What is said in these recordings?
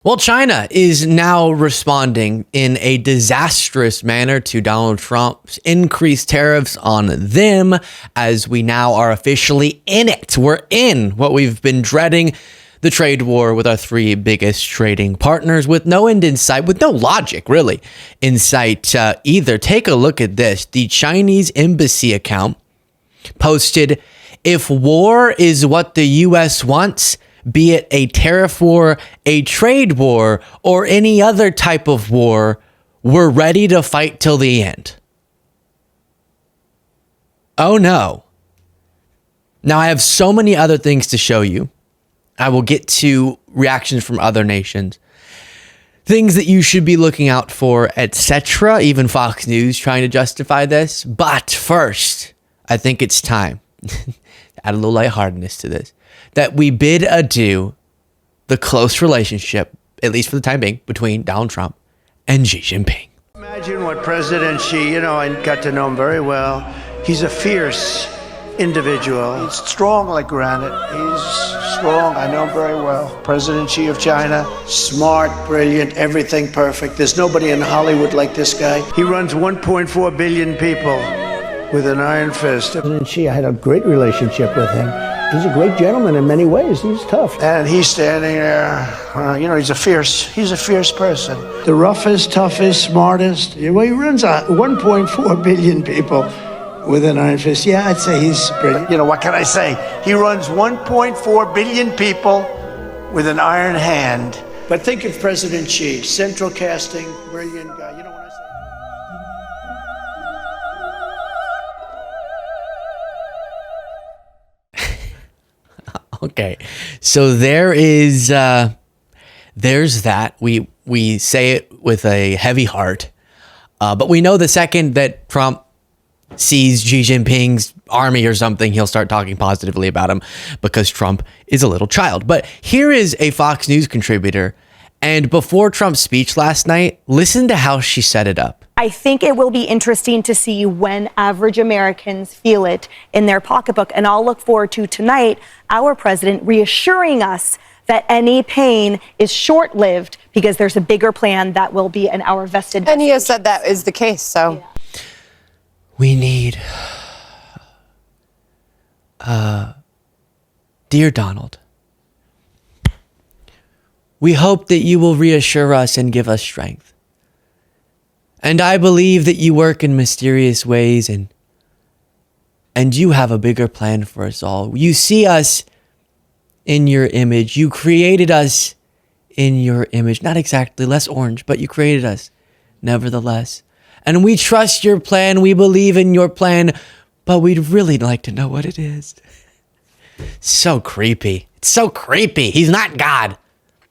Well, China is now responding in a disastrous manner to Donald Trump's increased tariffs on them, as we now are officially in it. We're in what we've been dreading, the trade war with our three biggest trading partners, with no end in sight, with no logic really in sight either. Take a look at this. The Chinese embassy account posted, "If war is what the U.S. wants, be it a tariff war, a trade war, or any other type of war, we're ready to fight till the end." Oh no. Now I have so many other things to show you. I will get to reactions from other nations, things that you should be looking out for, etc. Even Fox News trying to justify this. But first, I think it's time to add a little lightheartedness to this, that we bid adieu the close relationship, at least for the time being, between Donald Trump and Xi Jinping. Imagine what President Xi, I got to know him very well. He's a fierce individual. He's strong like granite. He's strong. I know him very well. President Xi of China, smart, brilliant, everything perfect. There's nobody in Hollywood like this guy. He runs 1.4 billion people with an iron fist. President Xi, I had a great relationship with him. He's a great gentleman in many ways. He's tough. And he's standing there, he's a fierce person. The roughest, toughest, smartest. Well, he runs 1.4 billion people with an iron fist. Yeah, I'd say he's brilliant. What can I say? He runs 1.4 billion people with an iron hand. But think of President Xi, central casting, brilliant guy. You know what I say? Okay, so there's that. We say it with a heavy heart, but we know the second that Trump sees Xi Jinping's army or something, he'll start talking positively about him because Trump is a little child. But here is a Fox News contributor, and before Trump's speech last night, listen to how she set it up. I think it will be interesting to see when average Americans feel it in their pocketbook. And I'll look forward to tonight, our president reassuring us that any pain is short-lived because there's a bigger plan that will be in our vested. And he has said that is the case, so. Yeah. We need, dear Donald, we hope that you will reassure us and give us strength. And I believe that you work in mysterious ways, and you have a bigger plan for us all. You see us in your image. You created us in your image. Not exactly, less orange, but you created us nevertheless. And we trust your plan. We believe in your plan, but we'd really like to know what it is. So creepy. It's so creepy. He's not God,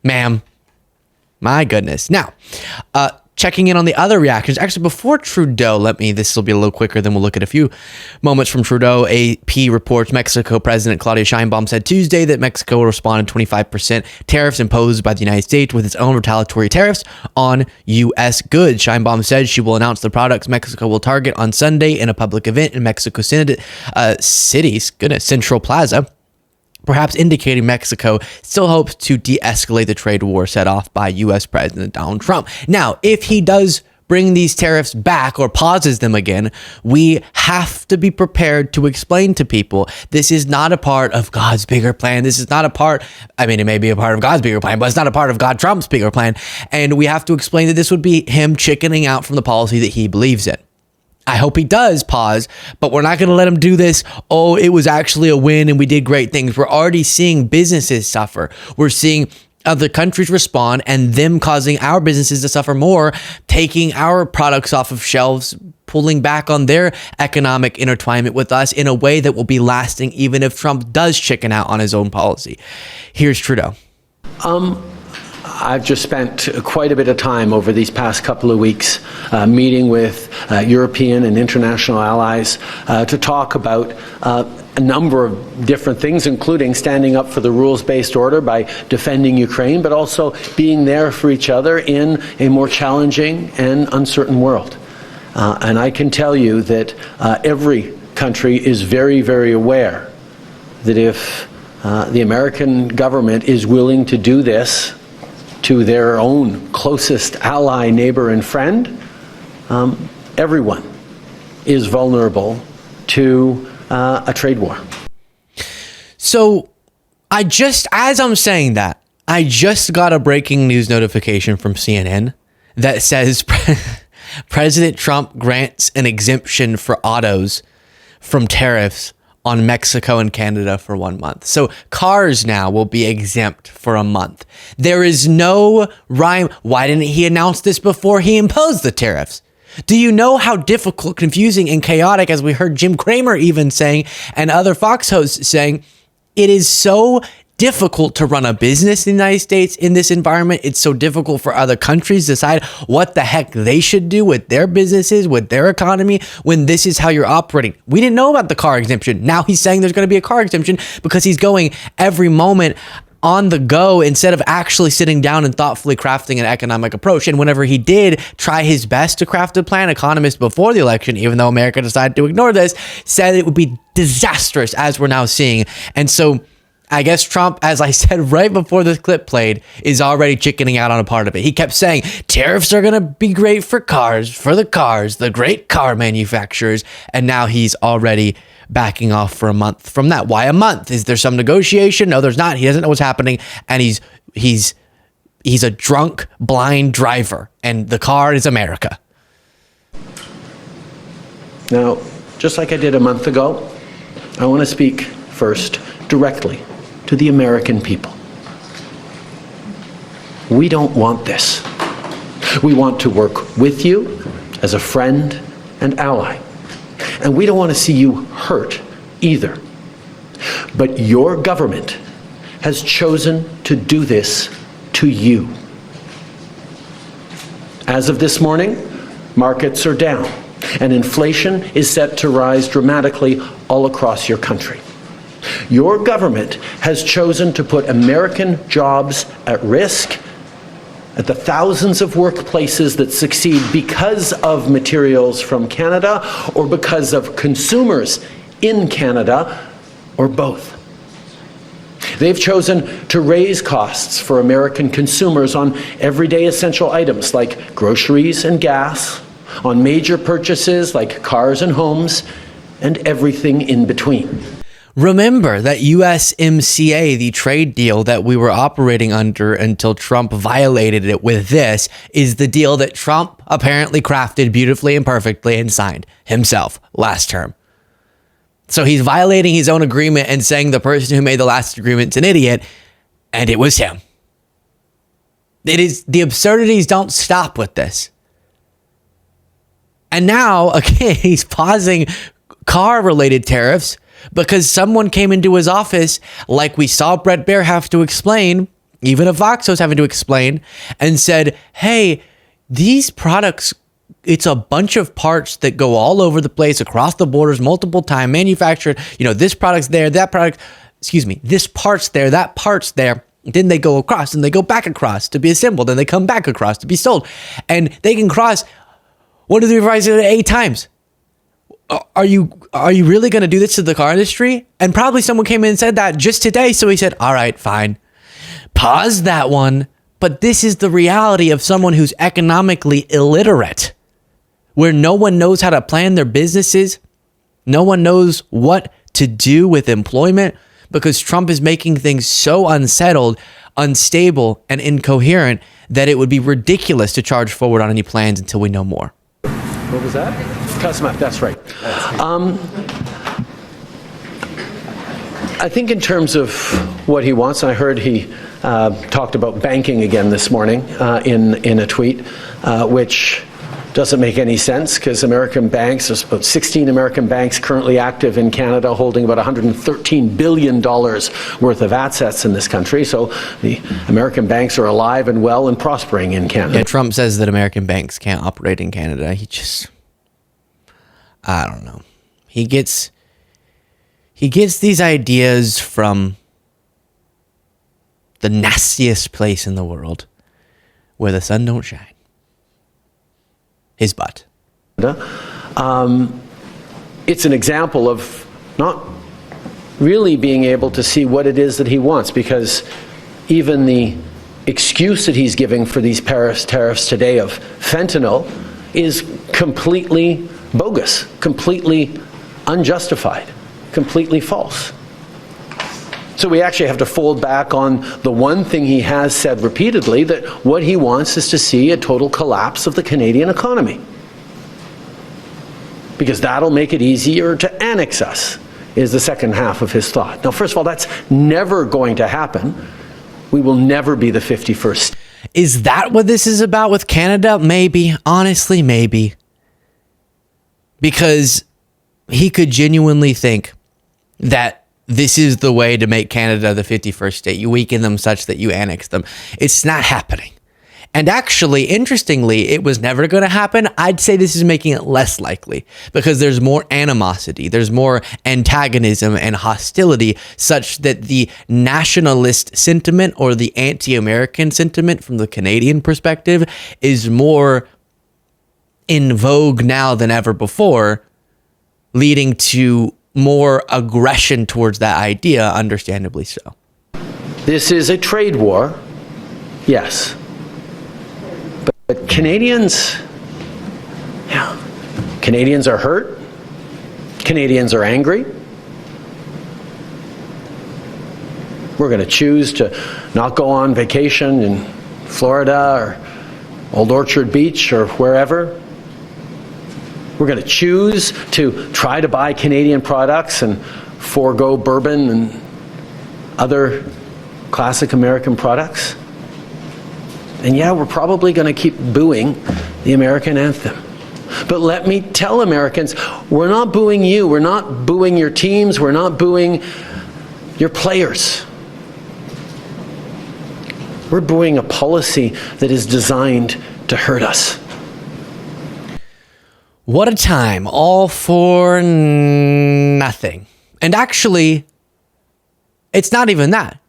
ma'am. My goodness. Now, checking in on the other reactions. Actually, before Trudeau, this will be a little quicker, then we'll look at a few moments from Trudeau. AP reports Mexico President Claudia Sheinbaum said Tuesday that Mexico will respond to 25% tariffs imposed by the United States with its own retaliatory tariffs on U.S. goods. Sheinbaum said she will announce the products Mexico will target on Sunday in a public event in Mexico City's Central Plaza, perhaps indicating Mexico still hopes to de-escalate the trade war set off by U.S. President Donald Trump. Now, if he does bring these tariffs back or pauses them again, we have to be prepared to explain to people this is not a part of God's bigger plan. This is not a part, it may be a part of God's bigger plan, but it's not a part of God Trump's bigger plan. And we have to explain that this would be him chickening out from the policy that he believes in. I hope he does pause, but we're not going to let him do this. Oh, it was actually a win and we did great things. We're already seeing businesses suffer. We're seeing other countries respond and them causing our businesses to suffer more, taking our products off of shelves, pulling back on their economic intertwinement with us in a way that will be lasting even if Trump does chicken out on his own policy. Here's Trudeau. I've just spent quite a bit of time over these past couple of weeks meeting with European and international allies to talk about a number of different things, including standing up for the rules-based order by defending Ukraine, but also being there for each other in a more challenging and uncertain world. And I can tell you that every country is very, very aware that if the American government is willing to do this, to their own closest ally, neighbor, and friend, everyone is vulnerable to a trade war. So as I'm saying that, I just got a breaking news notification from CNN that says President Trump grants an exemption for autos from tariffs on Mexico and Canada for 1 month. So cars now will be exempt for a month. There is no rhyme. Why didn't he announce this before he imposed the tariffs? Do you know how difficult, confusing, and chaotic, as we heard Jim Cramer even saying, and other Fox hosts saying, it is so difficult to run a business in the United States in this environment. It's so difficult for other countries to decide what the heck they should do with their businesses, with their economy, when this is how you're operating. We didn't know about the car exemption. Now he's saying there's going to be a car exemption because he's going every moment on the go instead of actually sitting down and thoughtfully crafting an economic approach. And whenever he did try his best to craft a plan, economists before the election, even though America decided to ignore this, said it would be disastrous, as we're now seeing. And so I guess Trump, as I said right before this clip played, is already chickening out on a part of it. He kept saying tariffs are going to be great for the great car manufacturers. And now he's already backing off for a month from that. Why a month? Is there some negotiation? No, there's not. He doesn't know what's happening. And he's a drunk, blind driver. And the car is America. Now, just like I did a month ago, I want to speak first directly to the American people. We don't want this. We want to work with you as a friend and ally. And we don't want to see you hurt either. But your government has chosen to do this to you. As of this morning, markets are down, and inflation is set to rise dramatically all across your country. Your government has chosen to put American jobs at risk, at the thousands of workplaces that succeed because of materials from Canada or because of consumers in Canada, or both. They've chosen to raise costs for American consumers on everyday essential items like groceries and gas, on major purchases like cars and homes, and everything in between. Remember that USMCA, the trade deal that we were operating under until Trump violated it with this, is the deal that Trump apparently crafted beautifully and perfectly and signed himself last term. So he's violating his own agreement and saying the person who made the last agreement's an idiot, and it was him. The absurdities don't stop with this. And now, again, he's pausing car-related tariffs because someone came into his office, like we saw Bret Baier have to explain, even a Fox host having to explain, and said, hey, these products, it's a bunch of parts that go all over the place, across the borders, multiple times, manufactured. This product's there, this part's there, that part's there. Then they go across and they go back across to be assembled, and they come back across to be sold. And they can cross 1, 2, 3, 4, 5, 6, 8 times. Are you really going to do this to the car industry? And probably someone came in and said that just today. So he said, all right, fine. Pause that one. But this is the reality of someone who's economically illiterate, where no one knows how to plan their businesses. No one knows what to do with employment because Trump is making things so unsettled, unstable, and incoherent that it would be ridiculous to charge forward on any plans until we know more. What was that? Customer, that's right. I think in terms of what he wants, I heard he talked about banking again this morning in a tweet, which doesn't make any sense because American banks, there's about 16 American banks currently active in Canada holding about $113 billion worth of assets in this country. So the American banks are alive and well and prospering in Canada. Yeah, Trump says that American banks can't operate in Canada. I don't know. He gets these ideas from the nastiest place in the world where the sun don't shine. His butt. It's an example of not really being able to see what it is that he wants, because even the excuse that he's giving for these Paris tariffs today of fentanyl is completely bogus, completely unjustified, completely false. So we actually have to fold back on the one thing he has said repeatedly, that what he wants is to see a total collapse of the Canadian economy. Because that'll make it easier to annex us, is the second half of his thought. Now, first of all, that's never going to happen. We will never be the 51st. Is that what this is about with Canada? Maybe. Honestly, maybe. Because he could genuinely think that this is the way to make Canada the 51st state. You weaken them such that you annex them. It's not happening. And actually, interestingly, it was never going to happen. I'd say this is making it less likely because there's more animosity, there's more antagonism and hostility, such that the nationalist sentiment or the anti-American sentiment from the Canadian perspective is more in vogue now than ever before, leading to more aggression towards that idea, understandably so. This is a trade war, yes. But Canadians are hurt. Canadians are angry. We're going to choose to not go on vacation in Florida or Old Orchard Beach or wherever. We're going to choose to try to buy Canadian products and forego bourbon and other classic American products. And yeah, we're probably going to keep booing the American anthem. But let me tell Americans, we're not booing you. We're not booing your teams. We're not booing your players. We're booing a policy that is designed to hurt us. What a time, all for nothing. And actually, it's not even that.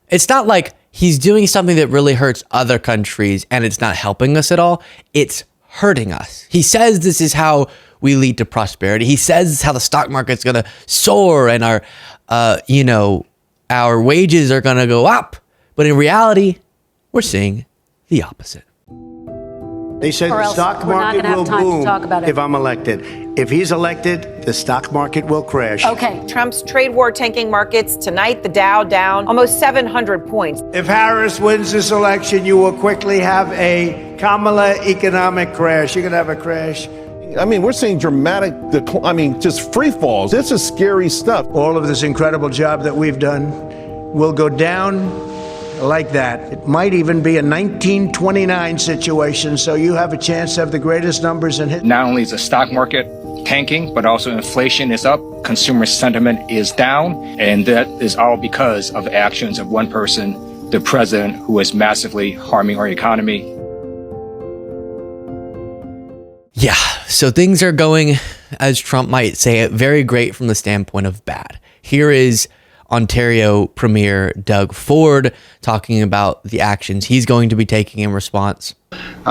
It's not like he's doing something that really hurts other countries and it's not helping us at all. It's hurting us. He says this is how we lead to prosperity. He says this is how the stock market's going to soar and our wages are going to go up. But in reality, we're seeing the opposite. They said the stock market will boom if I'm elected. If he's elected, the stock market will crash. Okay. Trump's trade war tanking markets tonight, the Dow down almost 700 points. If Harris wins this election, you will quickly have a Kamala economic crash. You're going to have a crash. I mean, we're seeing dramatic, just free falls. This is scary stuff. All of this incredible job that we've done will go down like that. It might even be a 1929 situation, so you have a chance to have the greatest numbers in history. Not only is the stock market tanking, but also inflation is up, consumer sentiment is down, and that is all because of actions of one person, the president, who is massively harming our economy. Yeah, so things are going, as Trump might say it, very great from the standpoint of bad. Here is Ontario Premier Doug Ford talking about the actions he's going to be taking in response.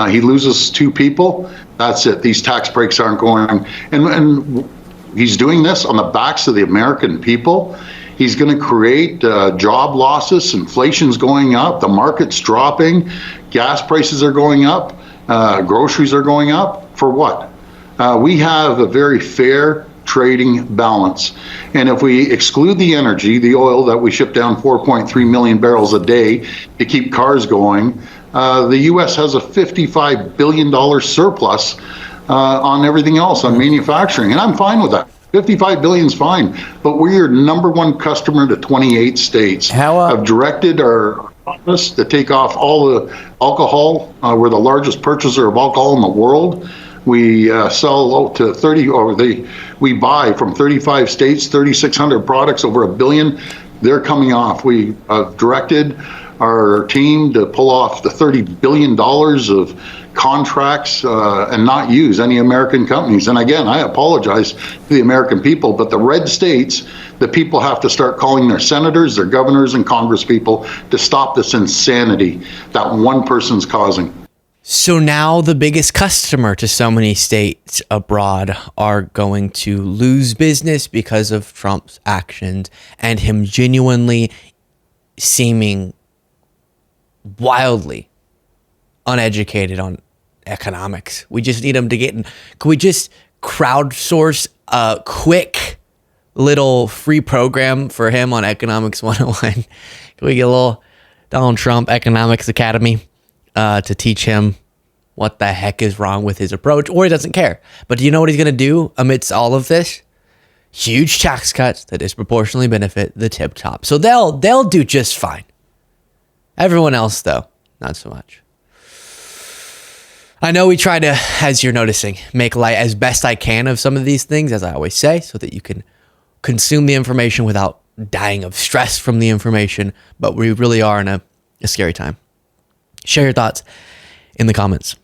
He loses 2 people. That's it. These tax breaks aren't going. And he's doing this on the backs of the American people. He's going to create job losses. Inflation's going up. The market's dropping. Gas prices are going up. Groceries are going up. For what? We have a very fair trading balance. And if we exclude the energy, the oil that we ship down 4.3 million barrels a day to keep cars going, the U.S. has a $55 billion surplus on everything else, on manufacturing. And I'm fine with that. 55 billion is fine. But we're your number 1 customer to 28 states. Have directed our office to take off all the alcohol. We're the largest purchaser of alcohol in the world. We sell to 30, we buy from 35 states, 3,600 products, over $1 billion. They're coming off. We directed our team to pull off the $30 billion of contracts and not use any American companies. And again, I apologize to the American people, but the red states, the people have to start calling their senators, their governors, and congresspeople to stop this insanity that one person's causing. So now the biggest customer to so many states abroad are going to lose business because of Trump's actions and him genuinely seeming wildly uneducated on economics. We just need him to get in. Can we just crowdsource a quick little free program for him on Economics 101? Can we get a little Donald Trump Economics Academy to teach him what the heck is wrong with his approach? Or he doesn't care. But do you know what he's going to do amidst all of this? Huge tax cuts that disproportionately benefit the tip top. So they'll do just fine. Everyone else, though, not so much. I know we try to, as you're noticing, make light as best I can of some of these things, as I always say, so that you can consume the information without dying of stress from the information. But we really are in a scary time. Share your thoughts in the comments.